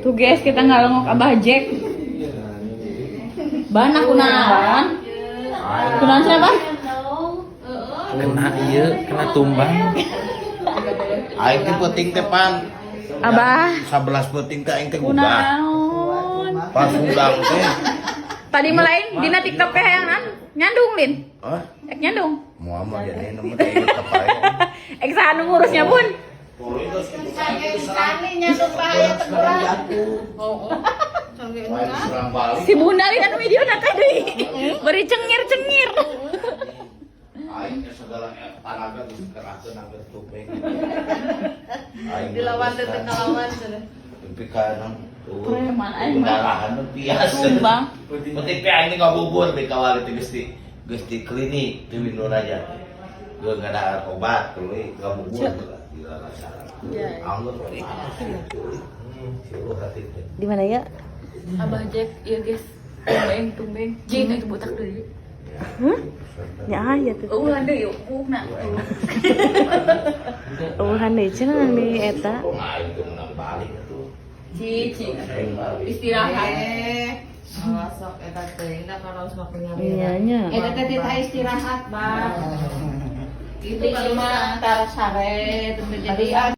Tuh guys, kita ngalengok Abah Jack. Ban aku naon? Kunaon sih, Bang? Kena ieu, kena tumbang. Aing teh penting teh pan. Abah. 11 penting teh aing teh gugah. Kunaon? Pas udang teh. Tadi melain dina TikTok teh hayangan nyandung Lin. Hah? Ek nyandung. Muhammad jadi nomor teh tepai. Ek saha nu ngurusnya, Bun? Si Bunda Lin anu video na tadi. Beri cengir-cengir. Aing teh segala tanaga geus kerahkeun angger tupeng. Dilawan teh kalawan cenah. Tapi kan Preman aing mah. pendarahan nu biasa. Tumbang. Penting teh aing ngabubur di kawal teh geus di klinik teu Windu Raja. Geus ngada obat tuluy ngabubur di lasaran. Anggur Di mana ya? Abah Jack, iya guys. Tumbeng. Jin itu botak deui. Ya ya tuh. Ulah deui yuk, na. Uhan deui cenah di eta. Aing teh menang balik atuh. Cici. Istirahat. Masuk eta teh indah kalau semakin nyari. Iya nya. Eta teh tita istirahat, Bang. Itu mah antara sare teu jadi